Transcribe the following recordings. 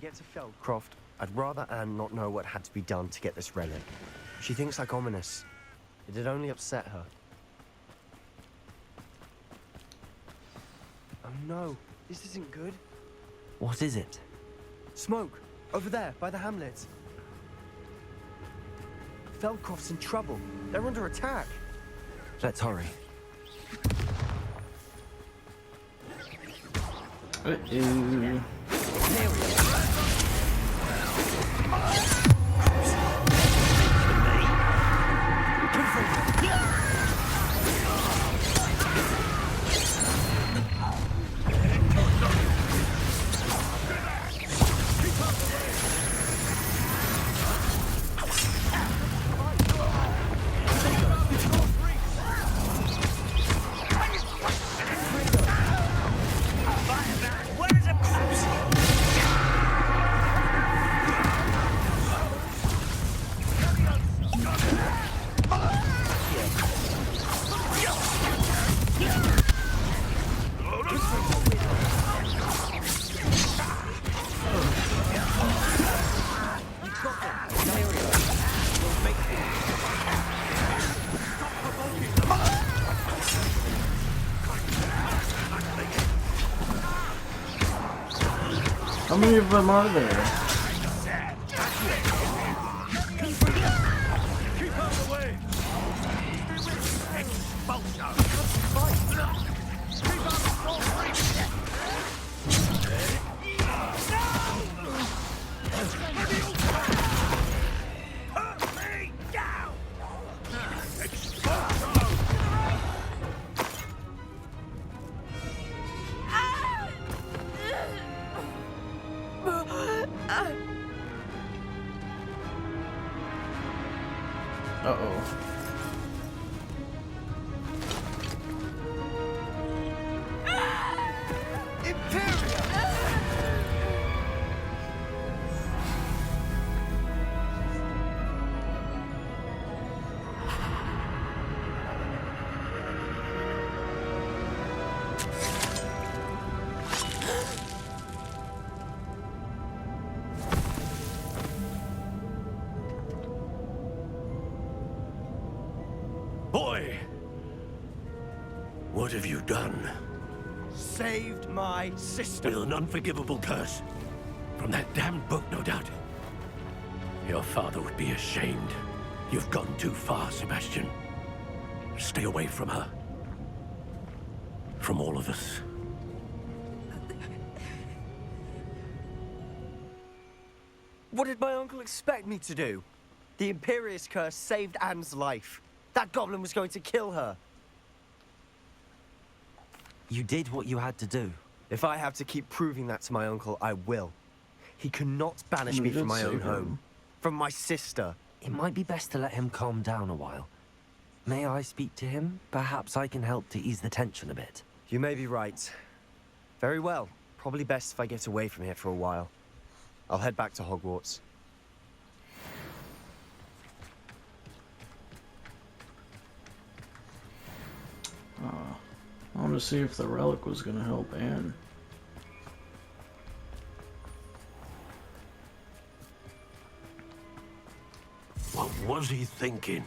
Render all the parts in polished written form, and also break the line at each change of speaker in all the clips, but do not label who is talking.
get to Feldcroft, I'd rather Anne not know what had to be done to get this relic. She thinks like ominous. It'd only upset her. Oh no, this isn't good.
What is it?
Smoke! Over there, by the hamlet. Feldcroft's in trouble. They're under attack.
Let's hurry.
Uh-oh. How many of them are there? Uh-oh.
Boy! What have you done?
Saved my sister.
With an unforgivable curse. From that damned book, no doubt. Your father would be ashamed. You've gone too far, Sebastian. Stay away from her. From all of us.
What did my uncle expect me to do? The Imperius curse saved Anne's life. That goblin was going to kill her.
You did what you had to do.
If I have to keep proving that to my uncle, I will. He cannot banish me from my own home. From my sister.
It might be best to let him calm down a while. May I speak to him? Perhaps I can help to ease the tension a bit.
You may be right. Very well. Probably best if I get away from here for a while. I'll head back to Hogwarts.
I want to see if the relic was going to help Anne.
What was he thinking?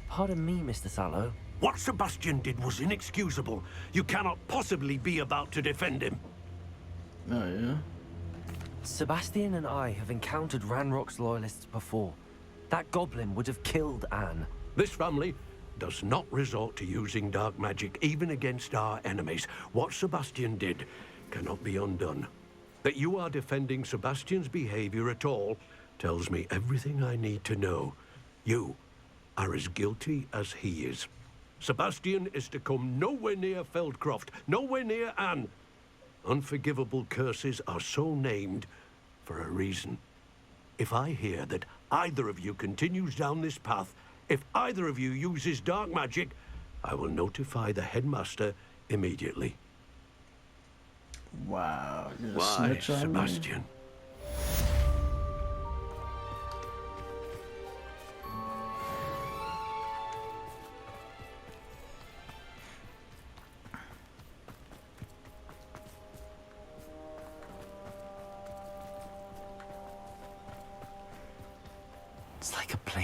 Pardon me, Mr. Sallow.
What Sebastian did was inexcusable. You cannot possibly be about to defend him.
Oh, yeah?
Sebastian and I have encountered Ranrock's loyalists before. That goblin would have killed Anne.
This family does not resort to using dark magic, even against our enemies. What Sebastian did cannot be undone. That you are defending Sebastian's behavior at all tells me everything I need to know. You are as guilty as he is. Sebastian is to come nowhere near Feldcroft, nowhere near Anne. Unforgivable curses are so named for a reason. If I hear that either of you continues down this path, if either of you uses dark magic, I will notify the headmaster immediately.
Wow. You're gonna
Why,
snitch on me?
Sebastian?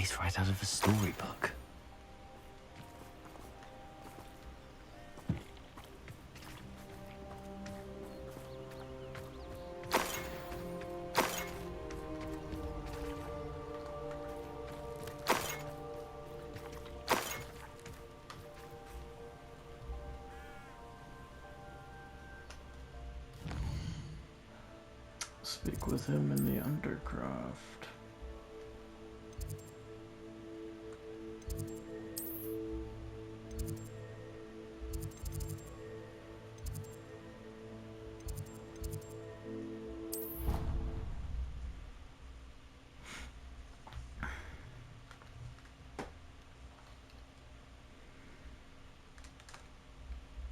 face right out of a storybook.
Speak with him in the Undercroft.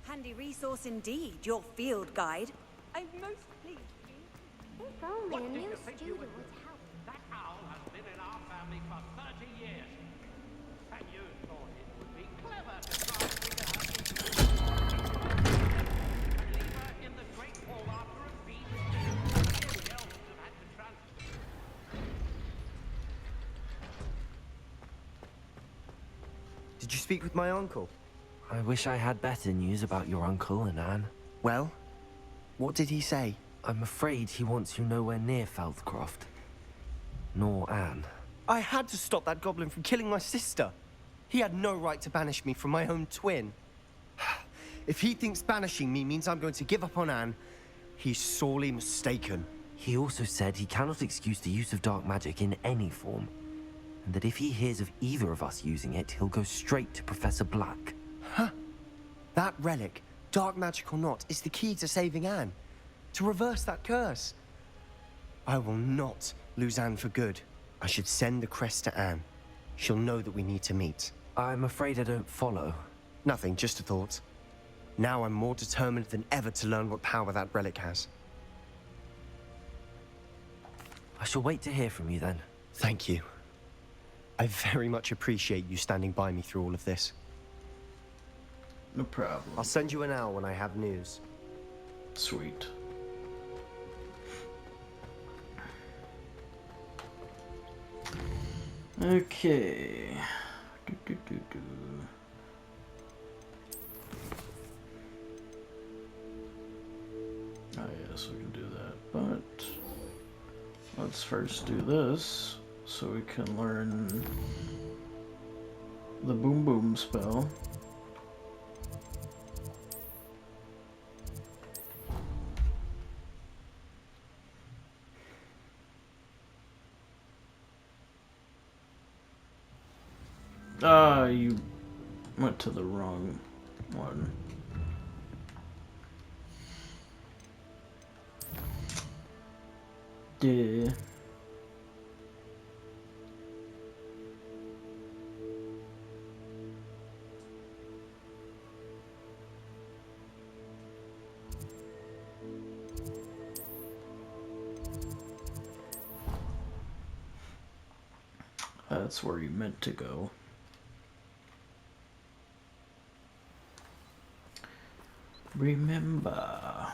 Handy resource indeed, your field guide. I'm most pleased.
If only a new student would help.
That owl has been in our family for 30 years. And you thought it would be clever to try and figure out and leave her in the Great Hall after a feast. The elves have had to transfer.
Did you speak with my uncle?
I wish I had better news about your uncle and Anne.
Well, what did he say?
I'm afraid he wants you nowhere near Feldcroft. Nor Anne.
I had to stop that goblin from killing my sister. He had no right to banish me from my own twin. If he thinks banishing me means I'm going to give up on Anne, he's sorely mistaken.
He also said he cannot excuse the use of dark magic in any form, and that if he hears of either of us using it, he'll go straight to Professor Black.
That relic, dark magic or not, is the key to saving Anne. To reverse that curse. I will not lose Anne for good. I should send the crest to Anne. She'll know that we need to meet.
I'm afraid I don't follow.
Nothing, just a thought. Now I'm more determined than ever to learn what power that relic has.
I shall wait to hear from you then.
Thank you. I very much appreciate you standing by me through all of this.
No problem.
I'll send you an owl when I have news.
Sweet. Okay. Do. Oh yes, we can do that, but let's first do this so we can learn the Boom Boom spell. Ah, you went to the wrong one. Yeah. That's where you meant to go. Remember.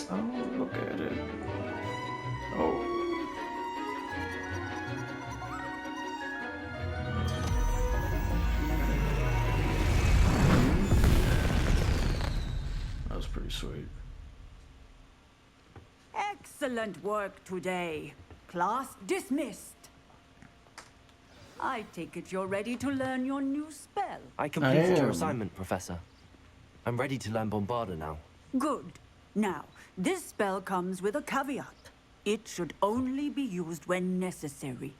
Oh, look at it. Oh. That was pretty sweet.
Excellent work today. Class dismissed. I take it you're ready to learn your new spell.
I completed your
am.
assignment, Professor. I'm ready to learn Bombarda now.
Good. Now, this spell comes with a caveat. It should only be used when necessary.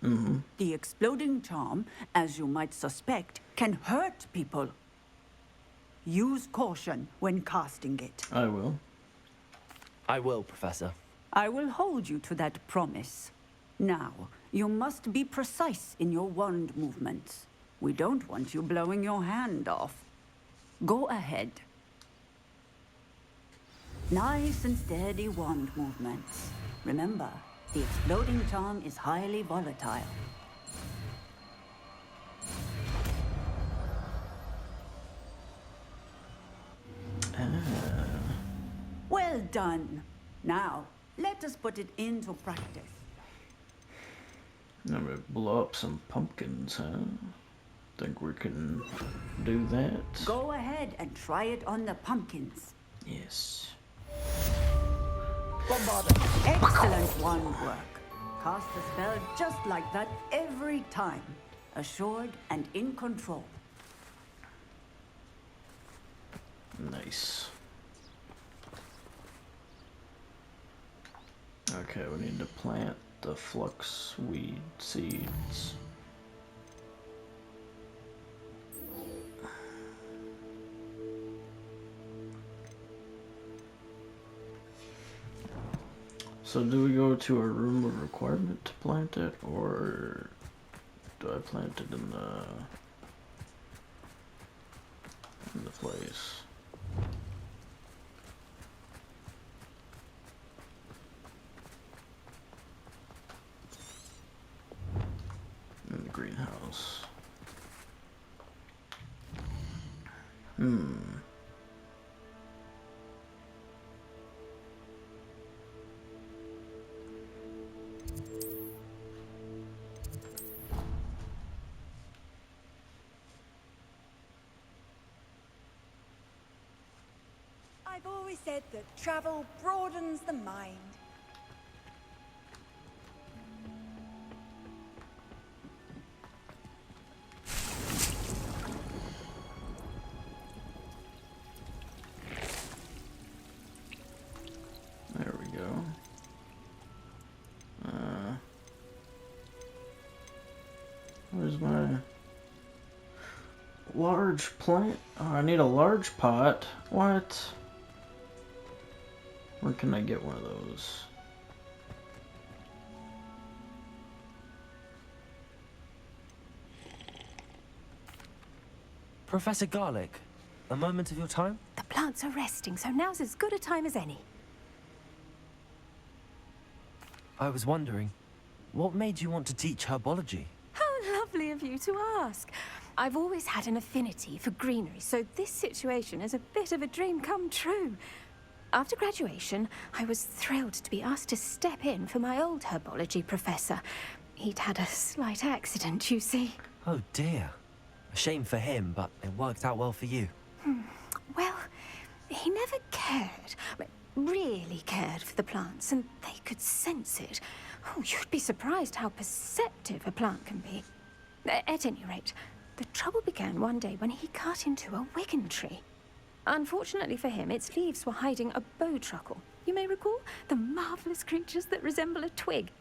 The exploding charm, as you might suspect, can hurt people. Use caution when casting it.
I will.
I will, Professor.
I will hold you to that promise. Now, you must be precise in your wand movements. We don't want you blowing your hand off. Go ahead. Nice and steady wand movements. Remember, the exploding charm is highly volatile. done. Now, let us put it into practice.
I'm gonna blow up some pumpkins, huh? Think we can do that?
Go ahead and try it on the pumpkins.
Yes.
Excellent wand work. Cast the spell just like that every time. Assured and in control.
Nice. Okay, we need to plant the flux weed seeds. So do we go to a room of requirement to plant it, or do I plant it in the place? In the greenhouse.
I've always said that travel broadens the mind.
There we go. Where's my large plant? Oh, I need a large pot. What? Where can I get one of those?
Professor Garlic, a moment of your time?
The plants are resting, so now's as good a time as any.
I was wondering, what made you want to teach herbology?
How lovely of you to ask. I've always had an affinity for greenery, so this situation is a bit of a dream come true. After graduation, I was thrilled to be asked to step in for my old herbology professor. He'd had a slight accident, you see.
Oh dear. A shame for him, but it worked out well for you.
Well, he never cared, really cared for the plants, and they could sense it. Oh, you'd be surprised how perceptive a plant can be. At any rate, the trouble began one day when he cut into a wigan tree. Unfortunately for him, its leaves were hiding a bowtruckle. You may recall the marvelous creatures that resemble a twig.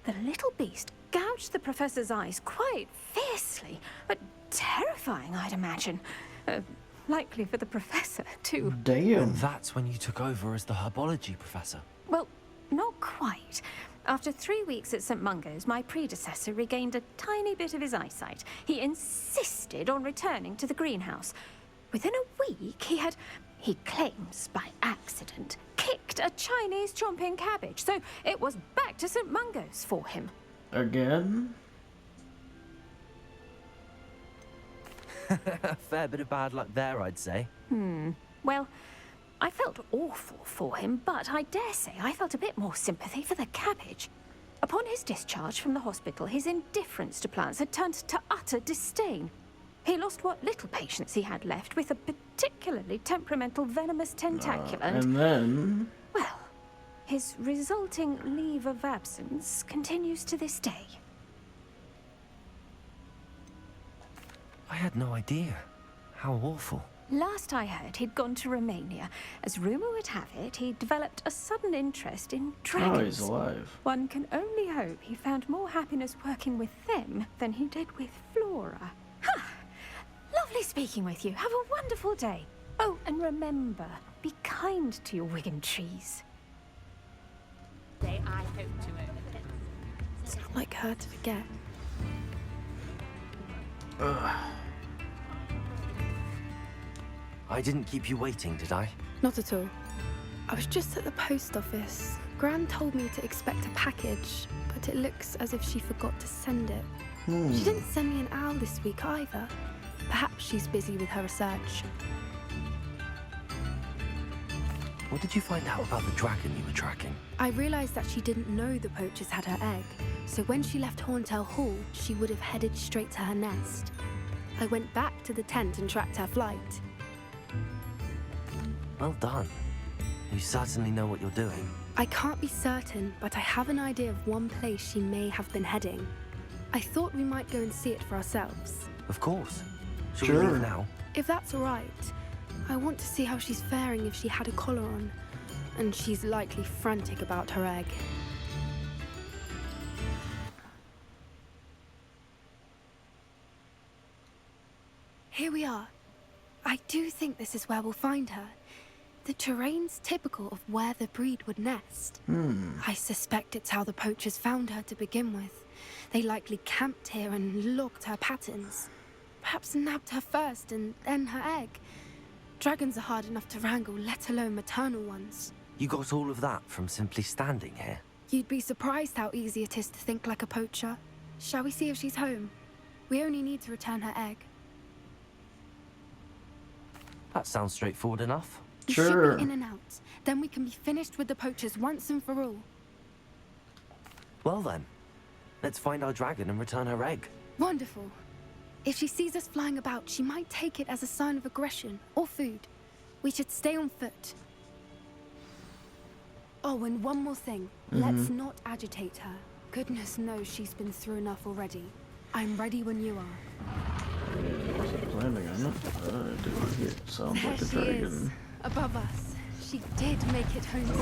The little beast gouged the professor's eyes quite fiercely, but terrifying, I'd imagine. Likely for the professor, too.
Damn.
And that's when you took over as the herbology professor.
Well, not quite. After 3 weeks at St. Mungo's, my predecessor regained a tiny bit of his eyesight. He insisted on returning to the greenhouse. Within a week, he claims by accident, kicked a Chinese chomping cabbage, so it was back to St. Mungo's for him.
Again?
A fair bit of bad luck there, I'd say.
Well, I felt awful for him, but I dare say I felt a bit more sympathy for the cabbage. Upon his discharge from the hospital, his indifference to plants had turned to utter disdain. He lost what little patience he had left with a particularly temperamental venomous tentacular
And then...
well, his resulting leave of absence continues to this day.
I had no idea. How awful.
Last I heard, he'd gone to Romania. As rumour would have it, he developed a sudden interest in
Oh,
dragons.
he's alive.
One can only hope he found more happiness working with them than he did with Flora. Ha! Lovely speaking with you. Have a wonderful day. Oh, and remember, be kind to your Wigan trees.
Day I hope to own.
It's not like her to forget.
I didn't keep you waiting, did I?
Not at all. I was just at the post office. Gran told me to expect a package, but it looks as if she forgot to send it. She didn't send me an owl this week either. Perhaps she's busy with her research.
What did you find out about the dragon you were tracking?
I realized that she didn't know the poachers had her egg, so when she left Horntail Hall, she would have headed straight to her nest. I went back to the tent and tracked her flight.
Well done. You certainly know what you're doing.
I can't be certain, but I have an idea of one place she may have been heading. I thought we might go and see it for ourselves.
Of course. Shall
Sure.
we leave now?
If that's all right, I want to see how she's faring if she had a collar on. And she's likely frantic about her egg. Here we are. I do think this is where we'll find her. The terrain's typical of where the breed would nest. I suspect it's how the poachers found her to begin with. They likely camped here and logged her patterns. Perhaps nabbed her first and then her egg. Dragons are hard enough to wrangle, let alone maternal ones.
You got all of that from simply standing here?
You'd be surprised how easy it is to think like a poacher. Shall we see if she's home? We only need to return her egg.
That sounds straightforward enough.
We
Sure.
should be in and out. Then we can be finished with the poachers once and for all.
Well then, let's find our dragon and return her egg.
Wonderful. If she sees us flying about, she might take it as a sign of aggression or food. We should stay on foot. Oh, and one more thing. Let's not agitate her. Goodness knows she's been through enough already. I'm ready when you are.
I wasn't planning on it. Dude, it sounds
There
like a
she is,
dragon.
above us. She did make it home safe.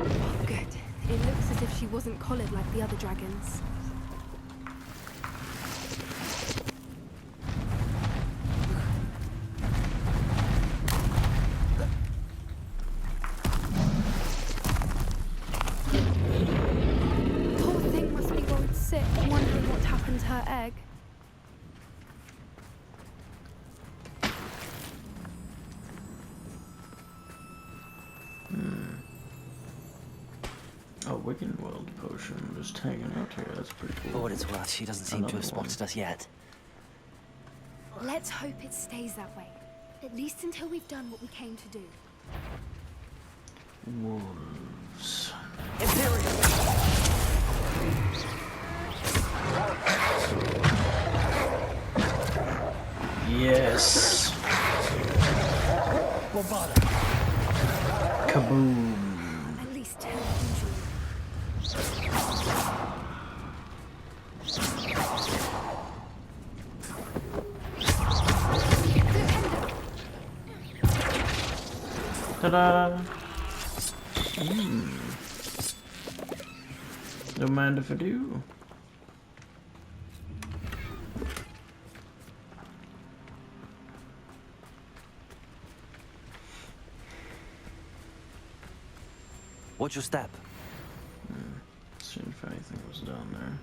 Oh, good. It looks as if she wasn't collared like the other dragons. Poor thing must be worried sick, wondering what happened to her egg.
A Wicked World potion just hanging out here. That's pretty
For
cool.
what it's worth, she doesn't seem to
Another
have spotted us yet.
Let's hope it stays that way. At least until we've done what we came to do.
Wolves. Yes. Kaboom.
At least 10 usually.
Ta-da! Don't mind if I do.
Watch your step.
See if anything was down there.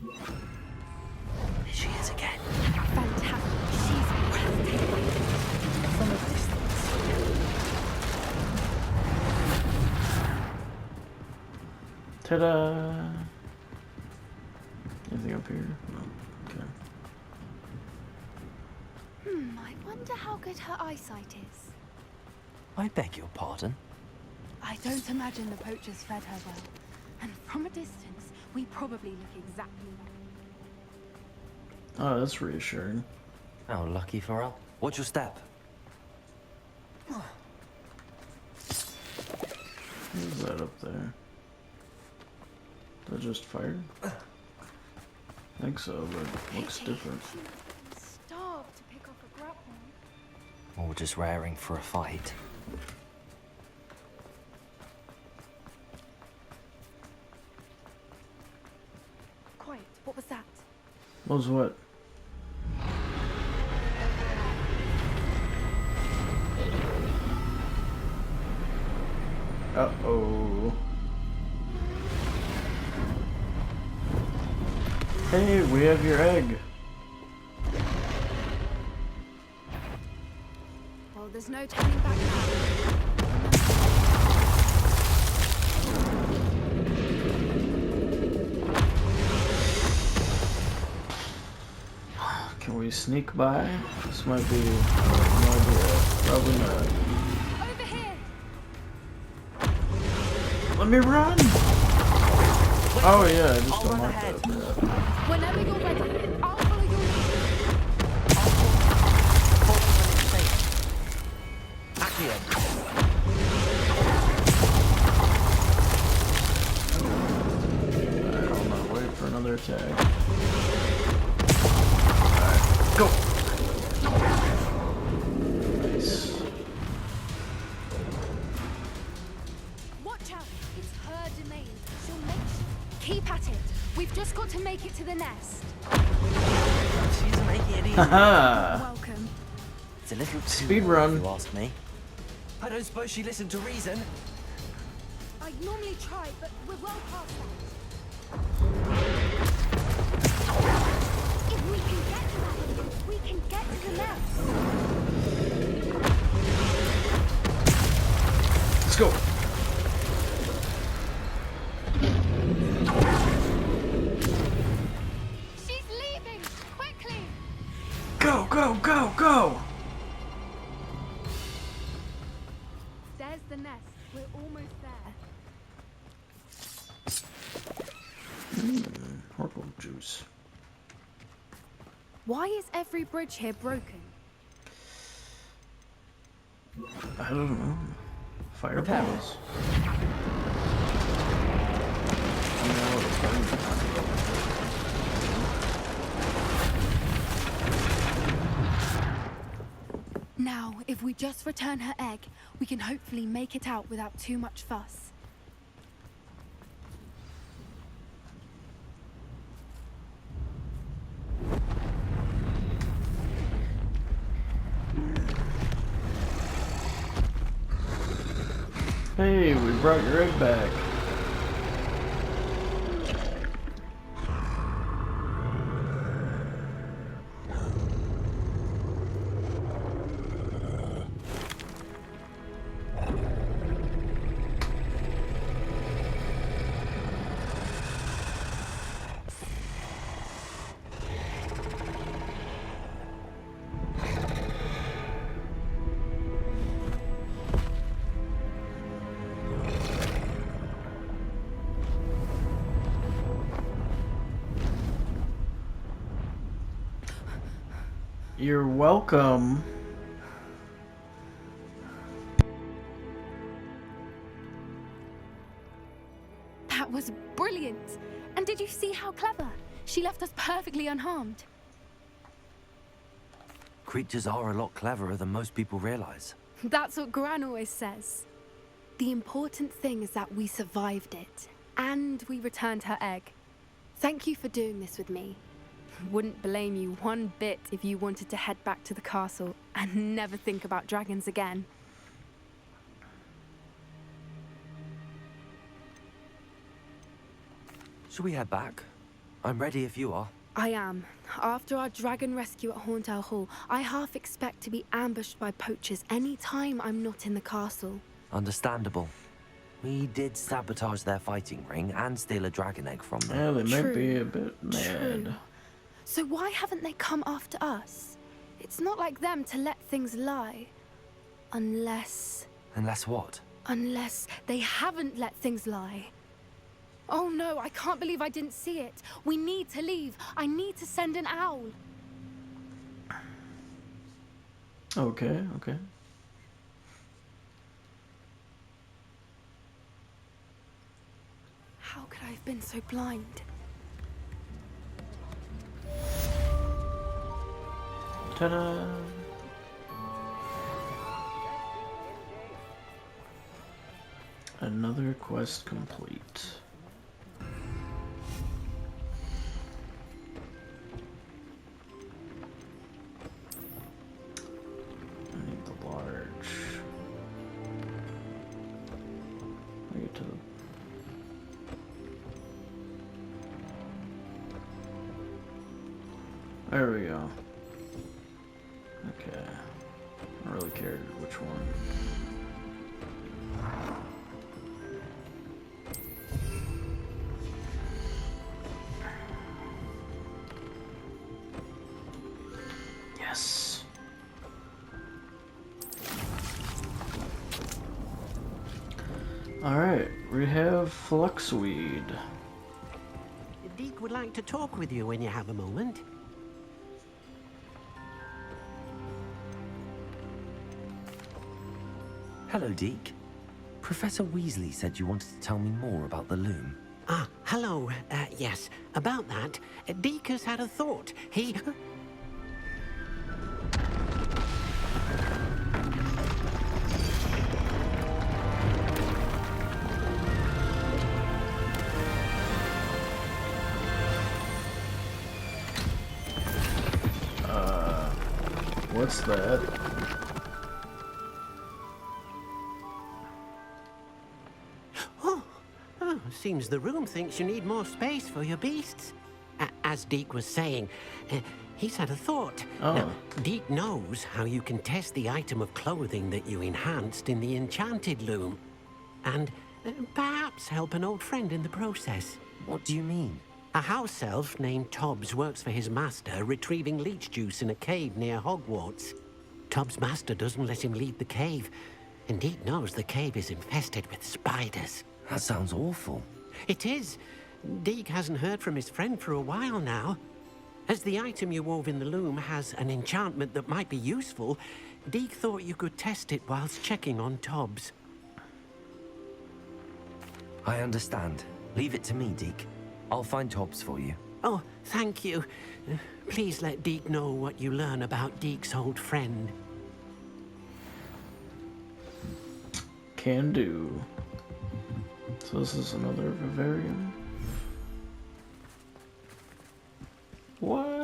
There she is again.
Fantastic. She's breathtaking.
From a distance.
Ta-da! Anything up here? No. Okay.
I wonder how good her eyesight is.
I beg your pardon.
I don't imagine the poachers fed her well. And from a distance, we probably look exactly like
Oh, that's reassuring.
How lucky for her. Watch your step.
Who's that up there? That just fired? I think so, but it looks different.
She starved to pick off a grapple.
Or just raring for a fight.
Quiet. What was that?
What was what? Uh-oh. Hey, we have your egg.
Well, there's no turning back now.
Can we sneak by? This might be no idea. Probably not.
Over here.
Let me run! Oh yeah, I just don't like that.
Whenever you're ready, I'll follow your lead.
Accio.
Alright, hold on, wait for another attack. Alright, go! Nice.
Watch out. It's her domain. She'll make Keep at it. We've just got to make it to the nest.
She's making it easy.
Haha!
Welcome.
It's a little too
Speed
early,
run.
if you ask me. I don't suppose she listened to reason.
I normally try, but we're well past that. If we can get to that, we can get to the nest.
Let's go!
She's leaving! Quickly!
Go, go, go, go!
There's the nest. We're almost there.
Purple juice.
Why is every bridge here broken?
I don't know. Fireballs.
Now, if we just return her egg, we can hopefully make it out without too much fuss.
Hey, we brought your egg back. You're welcome.
That was brilliant! And did you see how clever? She left us perfectly unharmed.
Creatures are a lot cleverer than most people realize.
That's what Gran always says. The important thing is that we survived it, and we returned her egg. Thank you for doing this with me. Wouldn't blame you one bit if you wanted to head back to the castle and never think about dragons again.
Shall we head back? I'm ready if you are.
I am. After our dragon rescue at Hauntel Hall, I half expect to be ambushed by poachers any time I'm not in the castle.
Understandable. We did sabotage their fighting ring and steal a dragon egg from them.
Yeah, they might
True.
be a bit mad.
True. So why haven't they come after us? It's not like them to let things lie. Unless
Unless what?
they haven't let things lie. Oh no, I can't believe I didn't see it. We need to leave. I need to send an owl.
Okay, okay.
How could I have been so blind?
Ta-da! Another quest complete. I need the large. I get to the... There we go. Okay. I don't really care which one. Yes. Alright, we have Fluxweed.
Deke would like to talk with you when you have a moment.
Hello, Deke. Professor Weasley said you wanted to tell me more about the loom.
Ah, hello. Yes, about that. Deke has had a thought. He...
What's that?
Oh, seems the room thinks you need more space for your beasts. As Deke was saying, he's had a thought.
Oh.
Now, Deke knows how you can test the item of clothing that you enhanced in the enchanted loom. And perhaps help an old friend in the process.
What do you mean?
A house elf named Tobbs works for his master, retrieving leech juice in a cave near Hogwarts. Tobbs' master doesn't let him leave the cave, and Deke knows the cave is infested with spiders.
That sounds awful.
It is. Deke hasn't heard from his friend for a while now. As the item you wove in the loom has an enchantment that might be useful, Deke thought you could test it whilst checking on Tobbs.
I understand. Leave it to me, Deke. I'll find Tobbs for you.
Oh, thank you. Please let Deke know what you learn about Deke's old friend.
Can do. So this is another Vivarium. What?